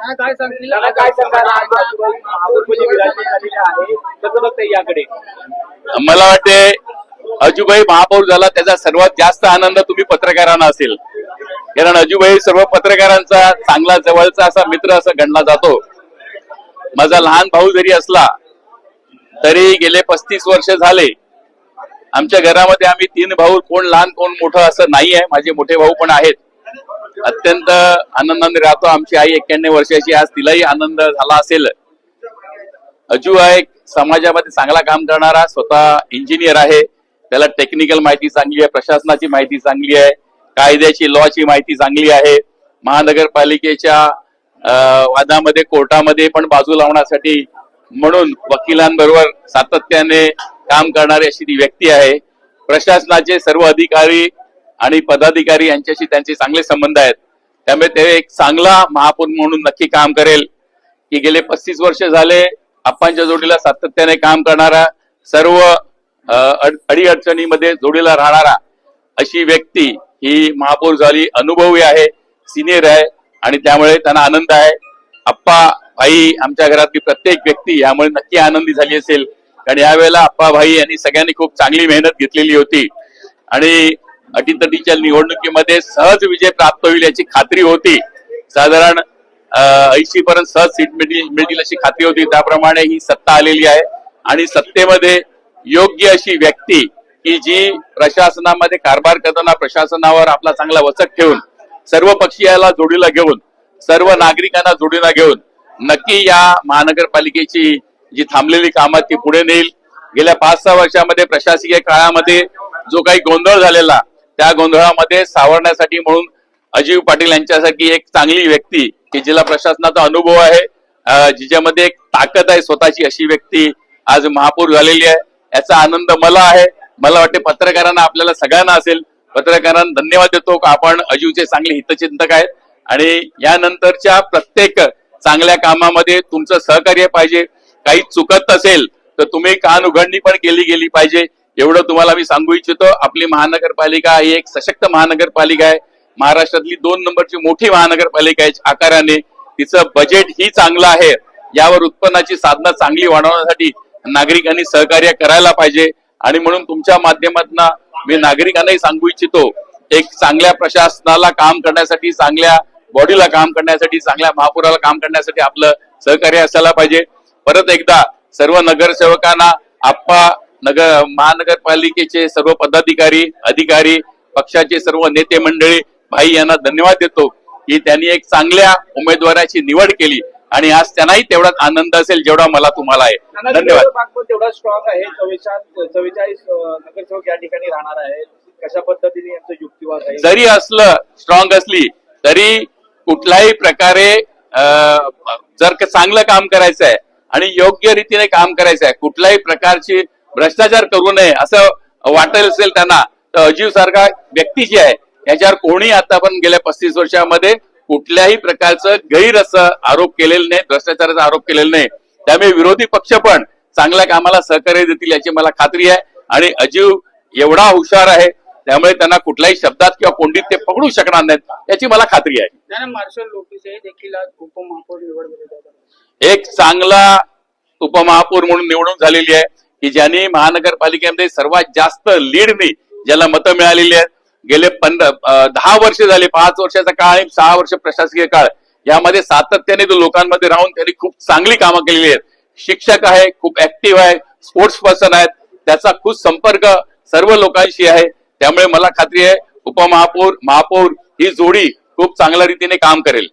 काय सांगणार याकडे? मला वाटते अजूभाई महापौर झाला त्याचा सर्वात जास्त आनंद तुम्ही पत्रकारांना असेल, कारण अजूभाई सर्व पत्रकारांचा चांगला जवळचा असा मित्र असं गणला जातो. माझा लहान भाऊ जरी असला तरी गेले 35 वर्ष झाले आमच्या घरामध्ये आम्ही 3 भाऊ, कोण लहान कोण मोठं असं नाही आहे. माझे मोठे भाऊ पण आहेत. अत्यंत आनंदाने राहतो. आमची आई 91 वर्षाची, आज तिलाही आनंद झाला असेल. अजू आहे समाजामध्ये चांगला काम करणारा, स्वतः इंजिनियर आहे, त्याला टेक्निकल माहिती चांगली आहे, प्रशासनाची माहिती चांगली आहे, कायद्याची लॉची माहिती चांगली आहे. महानगरपालिकेच्या वादामध्ये कोर्टामध्ये पण बाजू लावण्यासाठी म्हणून वकिलांबरोबर सातत्याने काम करणारी अशी ती व्यक्ती आहे. प्रशासनाचे सर्व अधिकारी आणि पदाधिकारी यांच्याशी त्यांचे चांगले संबंध आहेत. त्यामुळे ते एक चांगला महापौर म्हणून नक्की काम करेल. की गेले 35 वर्ष झाले आप्पांच्या जोडीला सातत्याने काम करणारा, सर्व अडीअडचणीमध्ये जोडीला राहणारा अशी व्यक्ती ही महापौर झाली. अनुभवी आहे, सिनियर आहे आणि त्यामुळे त्यांना आनंद आहे. आप्पा भाई आमच्या घरातली प्रत्येक व्यक्ती यामुळे नक्की आनंदी झाली असेल, कारण यावेळेला आप्पा भाई यांनी सगळ्यांनी खूप चांगली मेहनत घेतलेली होती आणि अटीतटीच्या निवडणुकीमध्ये सहज विजय प्राप्त होईल याची खात्री होती. साधारण 80 पर्यंत सहज सीट मिळतील अशी खात्री होती. त्याप्रमाणे ही सत्ता आलेली आहे आणि सत्तेमध्ये योग्य अशी व्यक्ती की जी प्रशासनामध्ये कारभार करताना प्रशासनावर आपला चांगला वचक ठेवून, सर्व पक्षीयाला जोडीला घेऊन, सर्व नागरिकांना जोडीला घेऊन नक्की या महानगरपालिकेची जी थांबलेली कामं ती पुढे नेईल. गेल्या 5-6 वर्षामध्ये प्रशासकीय काळामध्ये जो काही गोंधळ झालेला, त्या गोंधळामध्ये सावरण्यासाठी म्हणून अजीव पाटील यांच्यासारखी एक चांगली व्यक्ती की जिला प्रशासनाचा अनुभव आहे, जिच्यामध्ये एक ताकद आहे स्वतःची, अशी व्यक्ती आज महापौर झालेली आहे. याचा आनंद मला आहे. मला वाटते पत्रकारांना, आपल्याला सगळ्यांना असेल. पत्रकारांना धन्यवाद देतो की आपण अजीवचे चांगले हितचिंतक आहेत आणि यानंतरच्या प्रत्येक चांगल्या कामामध्ये तुमचं सहकार्य पाहिजे. काही चुकत असेल तर तुम्ही कान उघडणी पण केली गेली पाहिजे, एवढं तुम्हाला मी सांगू इच्छितो. आपली महानगरपालिका ही एक सशक्त महानगरपालिका आहे. महाराष्ट्रातली 2 नंबरची मोठी महानगरपालिका आहे आकाराने. तिचं बजेट ही चांगलं आहे. यावर उत्पन्नाची साधनं चांगली वाढवण्यासाठी नागरिकांनी सहकार्य करायला पाहिजे आणि म्हणून तुमच्या माध्यमातून मी नागरिकांनाही सांगू इच्छितो, एक चांगल्या प्रशासनाला काम करण्यासाठी, चांगल्या बॉडीला काम करण्यासाठी, चांगल्या महापौराला काम करण्यासाठी आपलं सहकार्य असायला पाहिजे. परत एकदा सर्व नगरसेवकांना, आप्पा महानगरपालिकेचे सर्व पदाधिकारी, अधिकारी, पक्षाचे सर्व नेते मंडळी, भाई यांना धन्यवाद देतो की त्यांनी एक चांगल्या उमेदवाराची निवड केली आणि आज त्यांनाही तेवढाच आनंद असेल जेवढा मला तुम्हाला आहे. धन्यवाद. तेवढा स्ट्रॉंग आहे. 44 नगरसेवक या ठिकाणी राहणार आहे. कशा पद्धतीने यांचं युक्तिवाद आहे? जरी असलं, स्ट्रॉंग असली तरी कुठल्याही प्रकारे जर चांगलं काम करायचं आहे आणि योग्य रीतीने काम करायचं आहे, कुठल्याही प्रकारची भ्रष्टाचार करू नये असं वाटत असेल त्यांना, तर अजीव सारखा व्यक्ती जी आहे याच्यावर कोणी आता पण गेल्या 35 वर्षामध्ये कुठल्याही प्रकारचं गैर असं आरोप केलेलं नाही, भ्रष्टाचाराचा आरोप केलेला नाही. त्यामुळे विरोधी पक्ष पण चांगल्या कामाला सहकार्य देतील याची मला खात्री आहे आणि अजीव एवढा हुशार आहे त्यामुळे त्यांना कुठल्याही शब्दात किंवा कोंडीत ते पकडू शकणार नाहीत याची मला खात्री आहे. मार्शल लोकीसे देखील उपमहापौर निवड, एक चांगला उपमहापौर म्हणून निवडून झालेली आहे की ज्यांनी महानगरपालिकेमध्ये सर्वात जास्त लीडने ज्याला मतं मिळालेली आहेत. गेले 10 वर्ष झाले, 5 वर्षाचा काळ आणि 6 वर्ष प्रशासकीय काळ, यामध्ये सातत्याने तो लोकांमध्ये राहून त्यांनी खूप चांगली कामं केलेली आहेत. शिक्षक आहे, खूप ऍक्टिव्ह आहे, स्पोर्ट्स पर्सन आहेत, त्याचा खूप संपर्क सर्व लोकांशी आहे. त्यामुळे मला खात्री आहे उपमहापौर महापौर ही जोडी खूप चांगल्या रीतीने काम करेल.